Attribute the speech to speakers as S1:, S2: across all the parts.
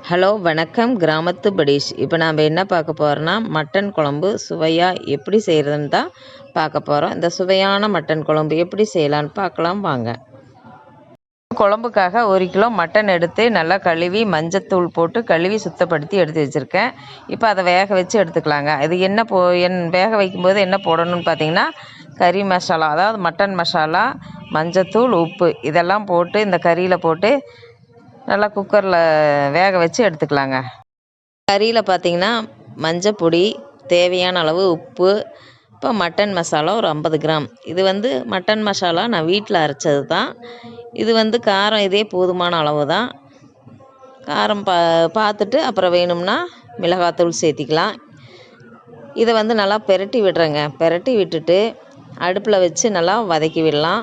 S1: Hello வணக்கம் கிராமத்து படிஷ். இப்போ நாம் என்ன பார்க்க போகிறோன்னா மட்டன் குழம்பு சுவையாக எப்படி செய்கிறதுன்னு தான் பார்க்க போகிறோம். இந்த சுவையான மட்டன் குழம்பு எப்படி செய்யலான்னு பார்க்கலாம் வாங்க. குழம்புக்காக 1 கிலோ மட்டன் எடுத்து நல்லா கழுவி மஞ்சத்தூள் போட்டு கழுவி சுத்தப்படுத்தி எடுத்து வச்சுருக்கேன். இப்போ அதை வேக வச்சு எடுத்துக்கலாங்க. இது வேக வைக்கும்போது என்ன போடணும்னு பார்த்தீங்கன்னா கறி மசாலா, அதாவது மட்டன் மசாலா, மஞ்சத்தூள், உப்பு இதெல்லாம் போட்டு இந்த கறியில் போட்டு நல்லா குக்கரில் வேக வச்சு எடுத்துக்கலாங்க. கறியில் பார்த்திங்கன்னா மஞ்சள் பொடி, தேவையான அளவு உப்பு, இப்போ மட்டன் மசாலா ஒரு 50 கிராம். இது மட்டன் மசாலா நான் வீட்டில் அரைச்சது தான். இது காரம் இதே போதுமான அளவு தான். காரம் பார்த்துட்டு அப்புறம் வேணும்னா மிளகாத்தூள் சேர்த்திக்கலாம். இதை நல்லா பெரட்டி விடுறேங்க. பெரட்டி விட்டுட்டு அடுப்பில் வச்சு நல்லா வதக்கி விடலாம்.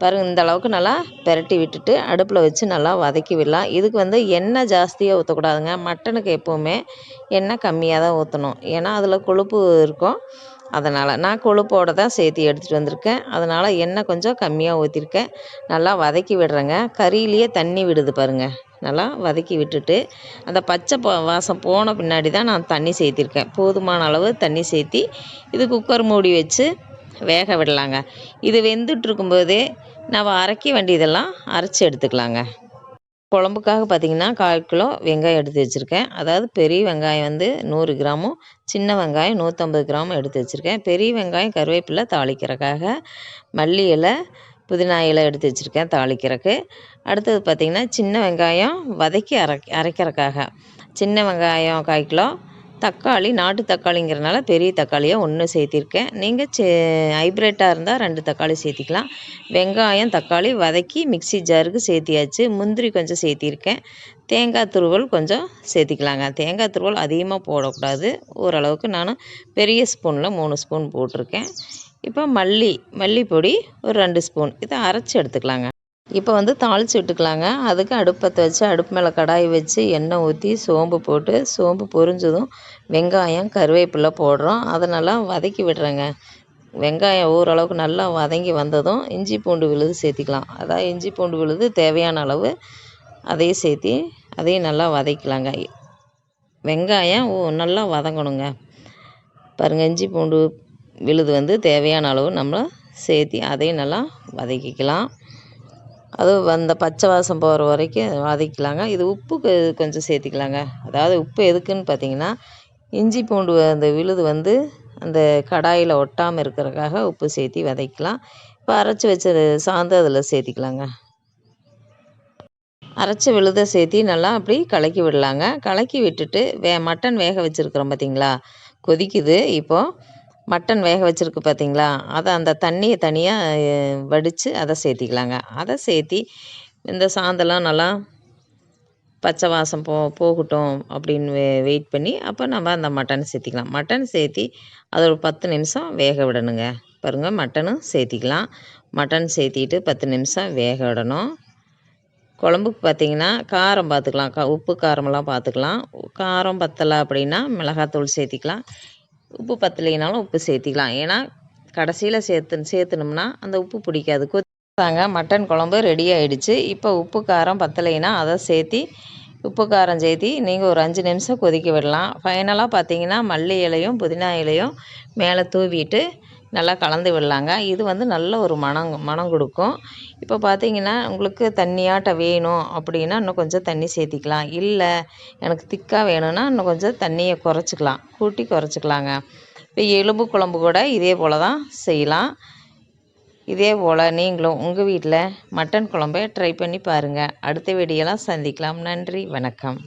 S1: பாருங்கள், இந்த அளவுக்கு நல்லா பெரட்டி விட்டுட்டு அடுப்பில் வச்சு நல்லா வதக்கி விடலாம். இதுக்கு எண்ணெய் ஜாஸ்தியாக ஊற்றக்கூடாதுங்க. மட்டனுக்கு எப்போவுமே எண்ணெய் கம்மியாக தான் ஊற்றணும். ஏன்னா அதில் கொழுப்பு இருக்கும். அதனால் நான் கொழுப்போடு தான் சேர்த்து எடுத்துகிட்டு வந்திருக்கேன். அதனால் எண்ணெய் கொஞ்சம் கம்மியாக ஊற்றிருக்கேன். நல்லா வதக்கி விடுறேங்க. கறியிலேயே தண்ணி விடுது பாருங்கள். நல்லா வதக்கி விட்டுட்டு அந்த பச்சை வாசம் போன பின்னாடி தான் நான் தண்ணி சேர்த்திருக்கேன். போதுமான அளவு தண்ணி சேர்த்தி இது குக்கர் மூடி வச்சு வேக விடலாங்க. இது வெந்துட்டு இருக்கும்போதே நம்ம அரைக்க வேண்டியதெல்லாம் அரைச்சி எடுத்துக்கலாங்க. குழம்புக்காக பார்த்திங்கன்னா 1/4 கிலோ வெங்காயம் எடுத்து வச்சுருக்கேன். அதாவது பெரிய வெங்காயம் 100 கிராமும், சின்ன வெங்காயம் 150 கிராமும் எடுத்து வச்சுருக்கேன். பெரிய வெங்காயம் கருவேப்பிலை தாளிக்கிறதுக்காக, மல்லி இலை, புதினா இலை எடுத்து வச்சுருக்கேன் தாளிக்கிறதுக்கு. அடுத்தது பார்த்திங்கன்னா சின்ன வெங்காயம் வதக்கி அரைக்கிறதுக்காக. சின்ன வெங்காயம் 1/4 கிலோ, தக்காளி நாட்டு தக்காளிங்கிறனால பெரிய தக்காளியாக 1 சேர்த்திருக்கேன். நீங்கள் ஹைப்ரிட்டாக இருந்தால் 2 தக்காளி சேர்த்திக்கலாம். வெங்காயம் தக்காளி வதக்கி மிக்ஸி ஜாருக்கு சேர்த்தியாச்சு. முந்திரி கொஞ்சம் சேர்த்திருக்கேன். தேங்காய் துருவல் கொஞ்சம் சேர்த்திக்கலாங்க. தேங்காய் துருவல் அதிகமாக போடக்கூடாது. ஓரளவுக்கு நான் பெரிய ஸ்பூனில் 3 ஸ்பூன் போட்டிருக்கேன். இப்போ மல்லிப்பொடி ஒரு 2 ஸ்பூன். இதை அரைச்சி எடுத்துக்கலாங்க. இப்போ தாளித்து விட்டுக்கலாங்க. அதுக்கு அடுப்பத்தை வச்சு அடுப்பு மேலே கடாய் வச்சு எண்ணெய் ஊற்றி சோம்பு போட்டு, சோம்பு பொரிஞ்சதும் வெங்காயம் கருவேப்பிலை போடுறோம். அதை நல்லா வதக்கி விடுறேங்க. வெங்காயம் ஓரளவுக்கு நல்லா வதங்கி வந்ததும் இஞ்சி பூண்டு விழுது சேர்த்திக்கலாம். அதாவது இஞ்சி பூண்டு விழுது தேவையான அளவு அதையும் சேர்த்தி அதையும் நல்லா வதக்கலாங்க. வெங்காயம் நல்லா வதங்கணுங்க. பாருங்கள், இஞ்சி பூண்டு விழுது தேவையான அளவு நம்ம சேர்த்தி அதையும் நல்லா வதக்கிக்கலாம். அது அந்த பச்சை வாசம் போகிற வரைக்கும் வதக்கலாங்க. இது உப்பு கொஞ்சம் சேர்த்திக்கலாங்க. அதாவது உப்பு எதுக்குன்னு பார்த்தீங்கன்னா இஞ்சி பூண்டு அந்த விழுது அந்த கடாயில் ஒட்டாமல் இருக்கிறதுக்காக உப்பு சேர்த்தி வதக்கலாம். இப்போ அரைச்சி வச்ச சாந்து அதில் சேர்த்திக்கலாங்க. அரைச்ச விழுதை சேர்த்தி நல்லா அப்படி கலக்கி விடலாங்க. கலக்கி விட்டுட்டு மட்டன் வேக வச்சுருக்குறோம் பார்த்தீங்களா, கொதிக்குது. இப்போது மட்டன் வேக வச்சுருக்கு பார்த்தீங்களா, அதை அந்த தண்ணியை தனியாக வடித்து அதை சேர்த்திக்கலாங்க. அதை சேர்த்தி இந்த சாந்தெல்லாம் நல்லா பச்சை வாசம் போகட்டும் அப்படின்னு வெயிட் பண்ணி அப்போ நம்ம அந்த மட்டன் சேர்த்திக்கலாம். மட்டன் சேர்த்தி அதை ஒரு 10 நிமிஷம் வேக விடணுங்க. பாருங்கள், மட்டனும் சேர்த்திக்கலாம். மட்டன் சேர்த்திட்டு 10 நிமிஷம் வேக விடணும். குழம்புக்கு பார்த்திங்கன்னா காரம் பார்த்துக்கலாம். உப்பு காரமெல்லாம் பார்த்துக்கலாம். காரம் பத்தலை அப்படின்னா மிளகாத்தூள் சேர்த்திக்கலாம். உப்பு பத்தலைனாலும் உப்பு சேர்த்திக்கலாம். ஏன்னா கடைசியில் சேர்த்துனோம்னா அந்த உப்பு பிடிக்காது. கொத்தாங்க, மட்டன் குழம்பு ரெடி ஆகிடுச்சு. இப்போ உப்பு காரம் பத்தலைன்னா அதை சேர்த்தி உப்பு காரம் சேர்த்தி நீங்கள் ஒரு 5 நிமிஷம் கொதிக்க விடலாம். ஃபைனலாக பார்த்தீங்கன்னா மல்லி இலையும் புதினா இலையும் மேலே தூவிட்டு நல்லா கலந்து விடலாங்க. இது நல்ல ஒரு மனம் கொடுக்கும். இப்போ பார்த்தீங்கன்னா உங்களுக்கு தண்ணியாட்ட வேணும் அப்படின்னா இன்னும் கொஞ்சம் தண்ணி சேர்த்திக்கலாம். இல்லை எனக்கு திக்காக வேணும்னா இன்னும் கொஞ்சம் தண்ணியை கூட்டி குறைச்சிக்கலாங்க. இப்போ எலும்பு குழம்பு கூட இதே போல் தான் செய்யலாம். இதே போல் நீங்களும் உங்கள் வீட்டில் மட்டன் குழம்பை ட்ரை பண்ணி பாருங்கள். அடுத்த வீடியோலாம் சந்திக்கலாம். நன்றி, வணக்கம்.